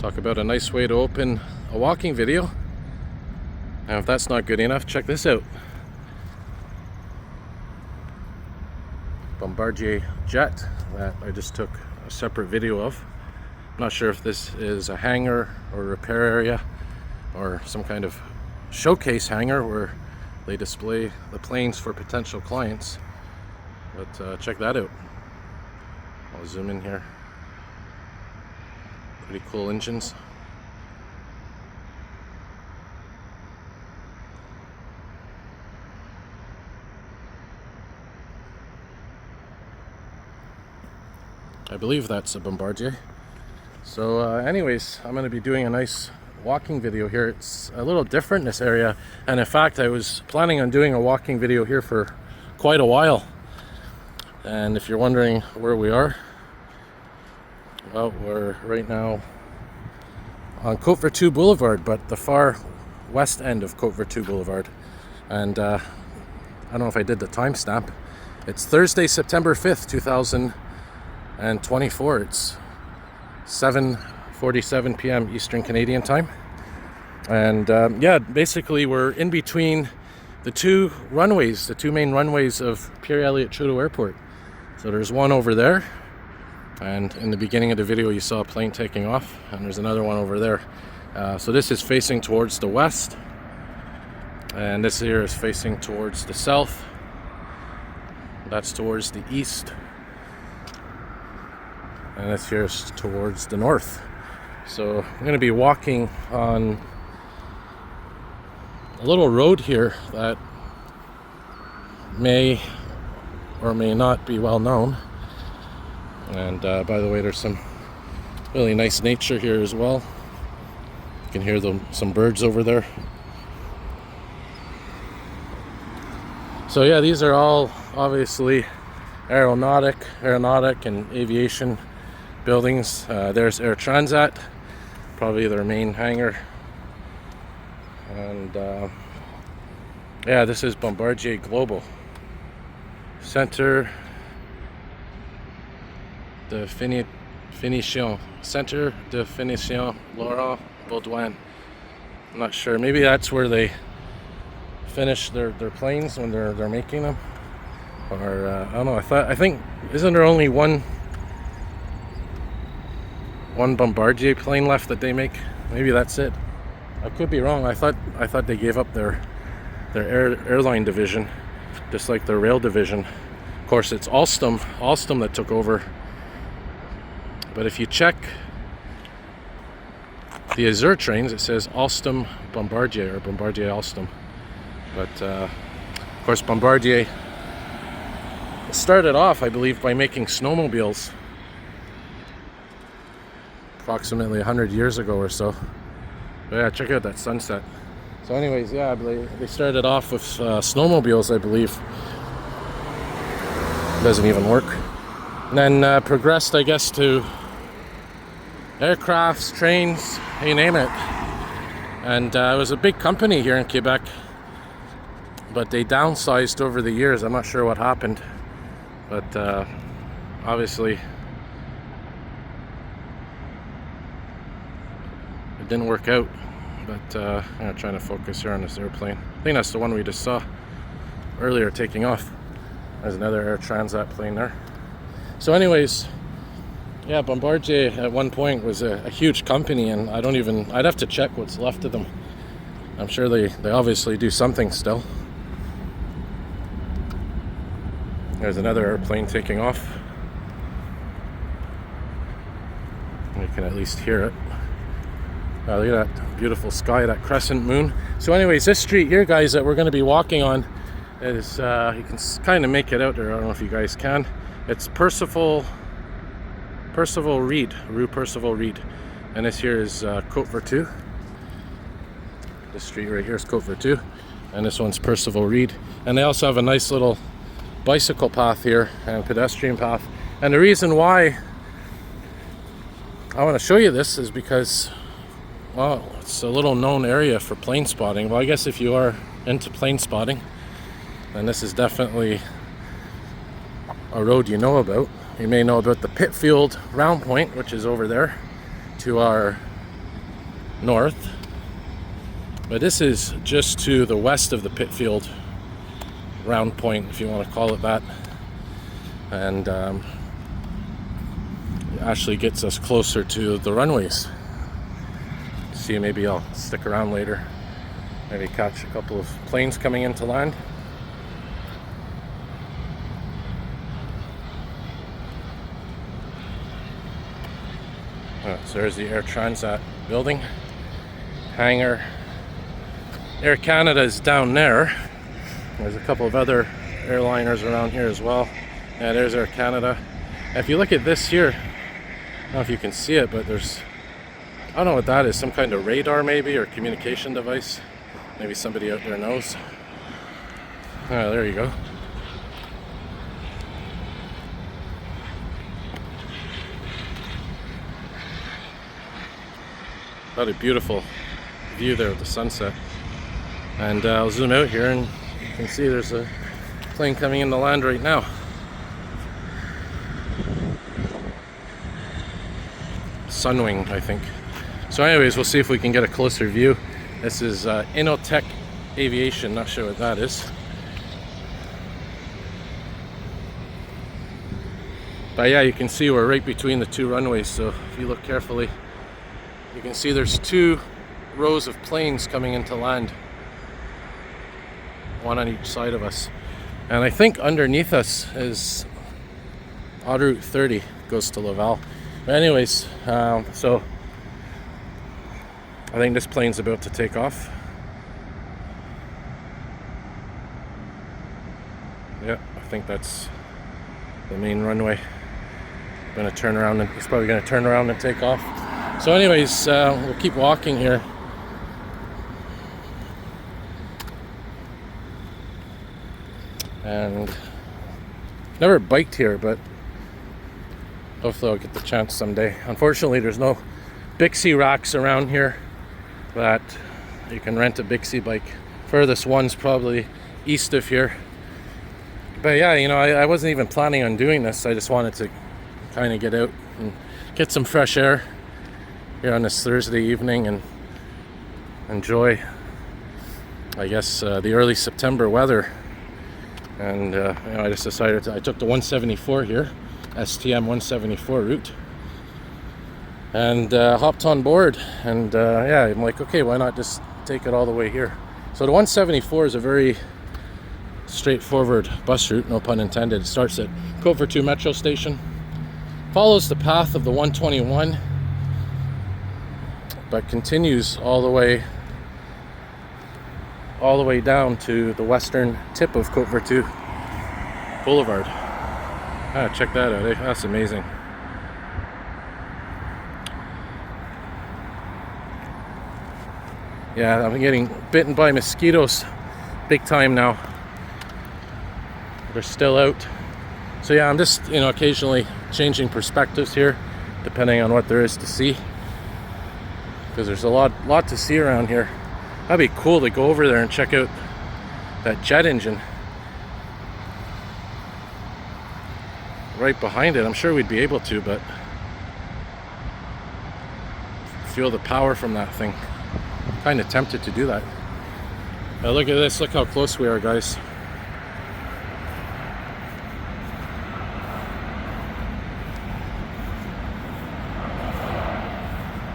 Talk about a nice way to open a walking video. And if that's not good enough, check this out. Bombardier jet that I just took a separate video of. I'm not sure if this is a hangar or repair area or some kind of showcase hangar where they display the planes for potential clients. But check that out. I'll zoom in here. Pretty cool engines. I believe that's a Bombardier. So anyways, I'm going to be doing a nice walking video here. It's a little different in this area, and in fact I was planning on doing a walking video here for quite a while. And if you're wondering where we are, well, we're right now on Côte-Vertu Boulevard, but the far west end of Côte-Vertu Boulevard. And I don't know if I did the timestamp. It's Thursday, September 5th, 2024. It's 7:47 p.m. Eastern Canadian time. And yeah, basically we're in between the two runways, the two main runways of Pierre, Elliott, Trudeau Airport. So there's one over there, and in the beginning of the video you saw a plane taking off, and there's another one over there. So this is facing towards the west, and this here is facing towards the south. That's towards the east, and this here is towards the north. So I'm going to be walking on a little road here that may or may not be well known. And by the way, there's some really nice nature here as well. You can hear some birds over there. So yeah, these are all obviously aeronautic and aviation buildings. There's Air Transat, probably their main hangar. And yeah, this is Bombardier Global Centre de Finition, Centre de Finition Laurent Baudouin. I'm not sure, maybe that's where they finish their planes when they're making them, or I don't know. I think isn't there only one Bombardier plane left that they make? Maybe that's it. I could be wrong. I thought they gave up their airline division, just like their rail division. Of course, it's Alstom that took over. But if you check the Azure trains, it says Alstom Bombardier or Bombardier Alstom. But of course, Bombardier started off, I believe, by making snowmobiles approximately 100 years ago or so. But yeah, check out that sunset. So anyways, yeah, they started off with snowmobiles, I believe. It doesn't even work. And then progressed, I guess, to aircrafts, trains, you name it. And it was a big company here in Quebec, but they downsized over the years. I'm not sure what happened, but obviously it didn't work out. But I'm trying to focus here on this airplane. I think that's the one we just saw earlier taking off. There's another Air Transat plane there. So anyways, yeah, Bombardier at one point was a huge company, and I'd have to check what's left of them. I'm sure they obviously do something still. There's another airplane taking off. You can at least hear it. Look at that beautiful sky, that crescent moon. So anyways, this street here, guys, that we're going to be walking on is, you can kind of make it out there. I don't know if you guys can. It's Percival Reid, Rue Percival Reid. And this here is Côte-Vertu. This street right here is Côte-Vertu. And this one's Percival Reid. And they also have a nice little bicycle path here and pedestrian path. And the reason why I want to show you this is because, well, it's a little known area for plane spotting. Well, I guess if you are into plane spotting, then this is definitely a road you know about. You may know about the Pitfield Round Point, which is over there to our north. But this is just to the west of the Pitfield round point, if you want to call it that. And it actually gets us closer to the runways. See, maybe I'll stick around later. Maybe catch a couple of planes coming into land. So there's the Air Transat building. Hangar. Air Canada is down there. There's a couple of other airliners around here as well. Yeah, there's Air Canada. If you look at this here, I don't know if you can see it, but there's, I don't know what that is, some kind of radar maybe, or communication device. Maybe somebody out there knows. Oh, there you go. What a beautiful view there of the sunset. And I'll zoom out here and you can see there's a plane coming into land right now. Sunwing, I think. So anyways, we'll see if we can get a closer view. This is Inotech Aviation, not sure what that is. But yeah, you can see we're right between the two runways, so if you look carefully, you can see there's two rows of planes coming into land. One on each side of us. And I think underneath us is en route 30, goes to Laval. But anyways, so I think this plane's about to take off. Yeah, I think that's the main runway. Gonna turn around and he's probably gonna turn around and take off. So anyways, we'll keep walking here. And never biked here, but hopefully I'll get the chance someday. Unfortunately, there's no Bixie racks around here that you can rent a Bixie bike. Furthest one's probably east of here. But yeah, you know, I wasn't even planning on doing this. I just wanted to kind of get out and get some fresh air here on this Thursday evening and enjoy, I guess, the early September weather. And you know, I just decided I took the 174 here, STM 174 route, and hopped on board. And yeah, I'm like, okay, why not just take it all the way here? So the 174 is a very straightforward bus route, no pun intended. It starts at Côte-Vertu metro station, follows the path of the 121, but continues all the way down to the western tip of Côte-Vertu Boulevard. Ah, check that out, eh? That's amazing. Yeah, I'm getting bitten by mosquitoes big time now. They're still out. So yeah, I'm just, you know, occasionally changing perspectives here, depending on what there is to see. Because there's a lot to see around here. That'd be cool to go over there and check out that jet engine right behind it. I'm sure we'd be able to, but feel the power from that thing. Kind of tempted to do that. Now look at this, look how close we are, guys.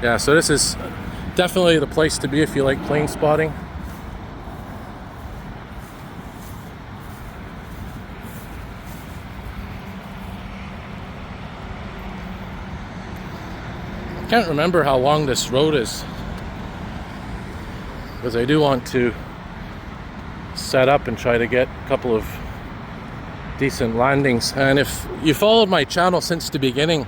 Yeah, so this is definitely the place to be if you like plane spotting. I can't remember how long this road is, because I do want to set up and try to get a couple of decent landings. And if you followed my channel since the beginning,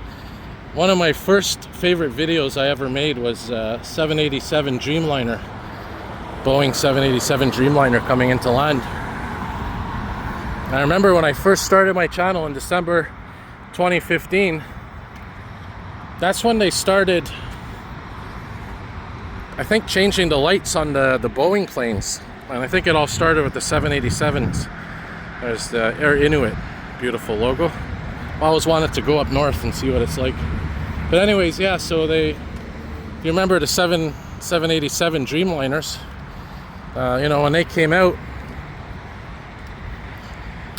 one of my first favorite videos I ever made was 787 Dreamliner, Boeing 787 Dreamliner coming into land. And I remember when I first started my channel in December 2015, that's when they started, I think, changing the lights on the Boeing planes. And I think it all started with the 787s. There's the Air Inuit, beautiful logo. I always wanted to go up north and see what it's like. But anyways, yeah, so you remember the 787 Dreamliners. You know, when they came out,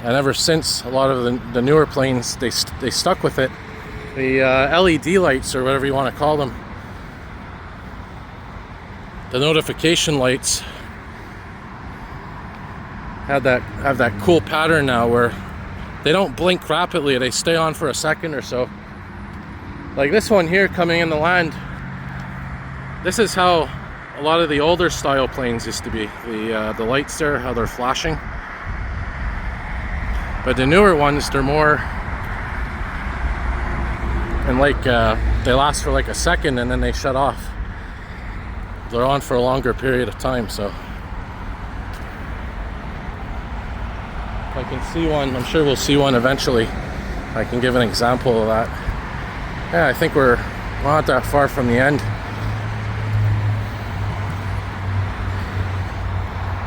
and ever since, a lot of the newer planes, they stuck with it. The LED lights, or whatever you want to call them, the notification lights, have that cool pattern now where they don't blink rapidly. They stay on for a second or so. Like this one here coming in the land. This is how a lot of the older style planes used to be. The lights there, how they're flashing. But the newer ones, they're more, and like they last for like a second and then they shut off. They're on for a longer period of time. So if I can see one, I'm sure we'll see one eventually. I can give an example of that. Yeah, I think we're not that far from the end.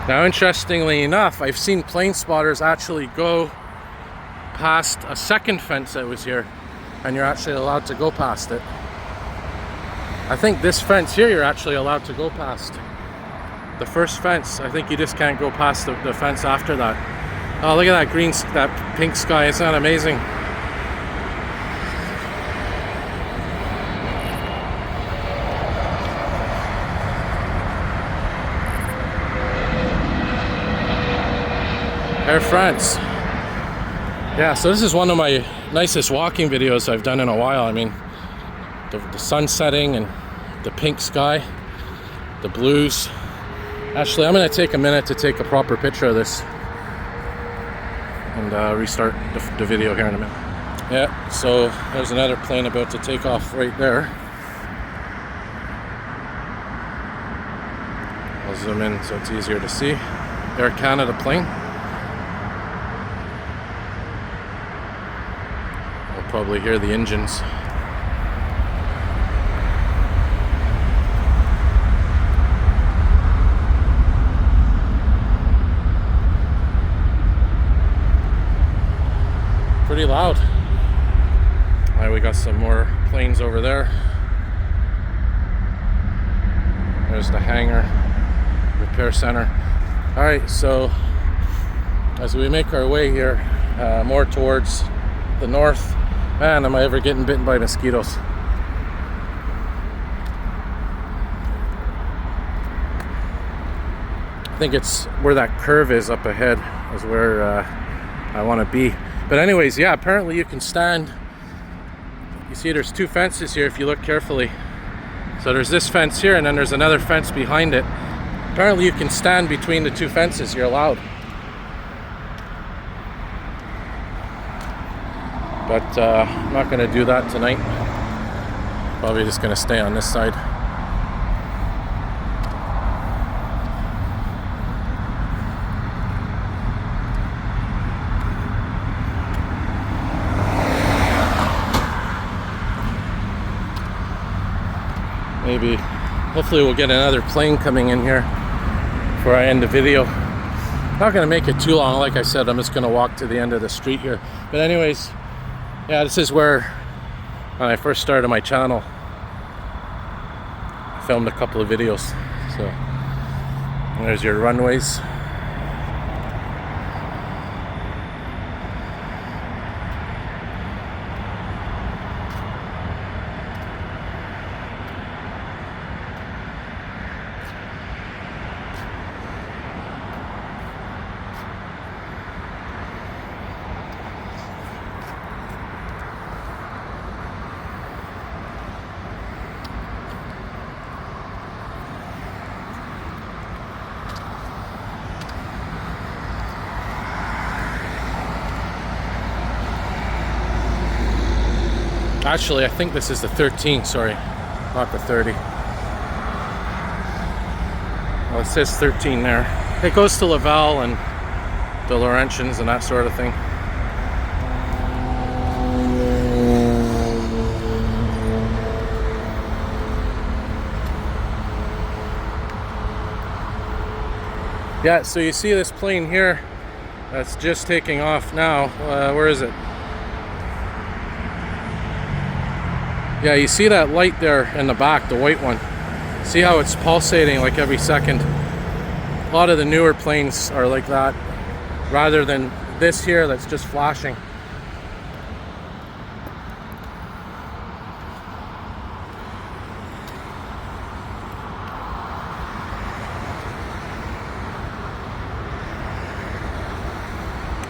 Now, interestingly enough, I've seen plane spotters actually go past a second fence that was here, and you're actually allowed to go past it. I think this fence here you're actually allowed to go past. The first fence, I think you just can't go past the fence after that. Oh, look at that green, that pink sky. Isn't that amazing? Air France. Yeah, so this is one of my nicest walking videos I've done in a while. I mean, the sun setting and the pink sky, the blues. Actually, I'm going to take a minute to take a proper picture of this and restart the video here in a minute. Yeah, so there's another plane about to take off right there. I'll zoom in so it's easier to see. Air Canada plane. Probably hear the engines. Pretty loud. Alright, we got some more planes over there. There's the hangar, repair center. Alright, so as we make our way here more towards the north, man, am I ever getting bitten by mosquitoes. I think it's where that curve is up ahead is where I want to be. But anyways, yeah, apparently you can stand. You see there's two fences here if you look carefully. So there's this fence here and then there's another fence behind it. Apparently you can stand between the two fences. You're allowed. But I'm not going to do that tonight. Probably just going to stay on this side. Maybe, hopefully we'll get another plane coming in here before I end the video. I'm not going to make it too long. Like I said, I'm just going to walk to the end of the street here. But anyways, yeah, this is where, when I first started my channel, I filmed a couple of videos. So, there's your runways. Actually, I think this is the 13, sorry, not the 30. Well, it says 13 there. It goes to Laval and the Laurentians and that sort of thing. Yeah, so you see this plane here that's just taking off now. Where is it? Yeah, you see that light there in the back, the white one. See how it's pulsating like every second. A lot of the newer planes are like that, rather than this here that's just flashing.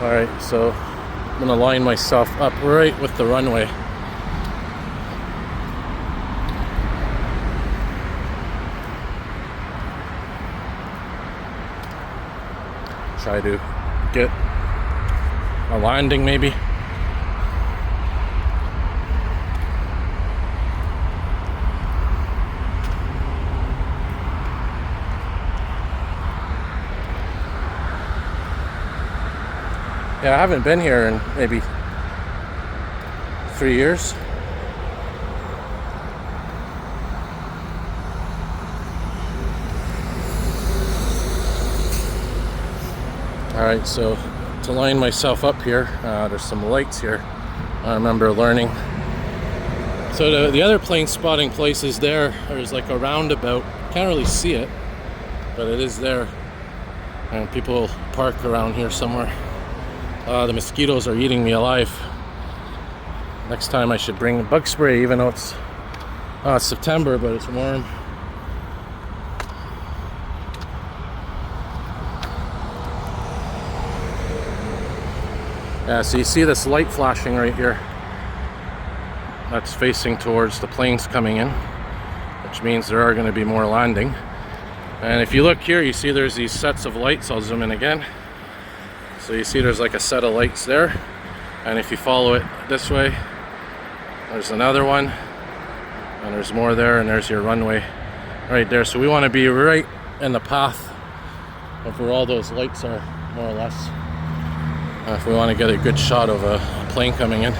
Alright, so I'm gonna line myself up right with the runway. Try to get a landing maybe. Yeah, I haven't been here in maybe 3 years. Alright, so to line myself up here, there's some lights here. I remember learning. So the other plane spotting places there's like a roundabout. Can't really see it, but it is there. And people park around here somewhere. The mosquitoes are eating me alive. Next time I should bring bug spray, even though it's September, but it's warm. Yeah, so you see this light flashing right here. That's facing towards the planes coming in, which means there are going to be more landing. And if you look here, you see there's these sets of lights. I'll zoom in again. So you see there's like a set of lights there, and if you follow it this way, there's another one, and there's more there, and there's your runway right there. So we want to be right in the path of where all those lights are, more or less, if we want to get a good shot of a plane coming in.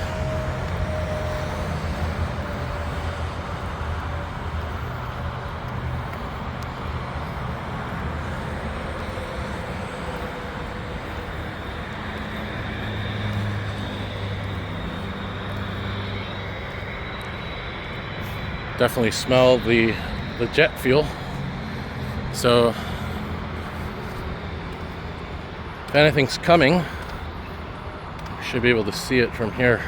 Definitely smell the jet fuel. So if anything's coming, you should be able to see it from here.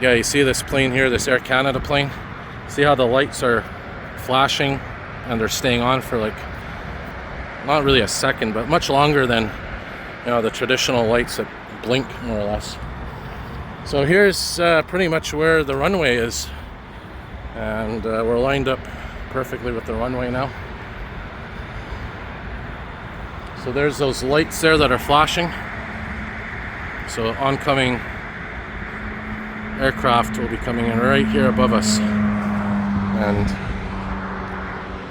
Yeah, you see this plane here, this Air Canada plane? See how the lights are flashing and they're staying on for like, not really a second, but much longer than, you know, the traditional lights that blink, more or less. So here's pretty much where the runway is, and we're lined up perfectly with the runway now. So there's those lights there that are flashing. So oncoming aircraft will be coming in right here above us and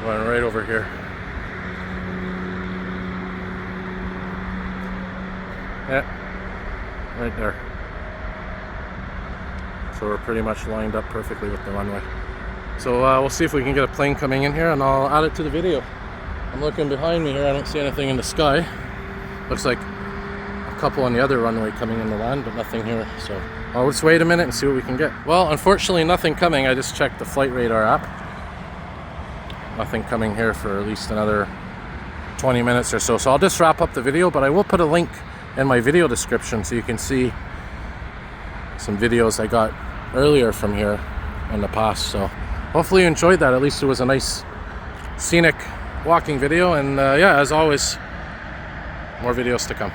going right over here. Yeah, right there. So we're pretty much lined up perfectly with the runway. So we'll see if we can get a plane coming in here, and I'll add it to the video. I'm looking behind me here, I don't see anything in the sky. Looks like a couple on the other runway coming in to land, but nothing here. So I'll just wait a minute and see what we can get. Well, unfortunately nothing coming. I just checked the flight radar app. Nothing coming here for at least another 20 minutes or so. So I'll just wrap up the video, but I will put a link in my video description so you can see some videos I got earlier from here in the past. So hopefully you enjoyed that. At least it was a nice scenic walking video, and yeah, as always, more videos to come.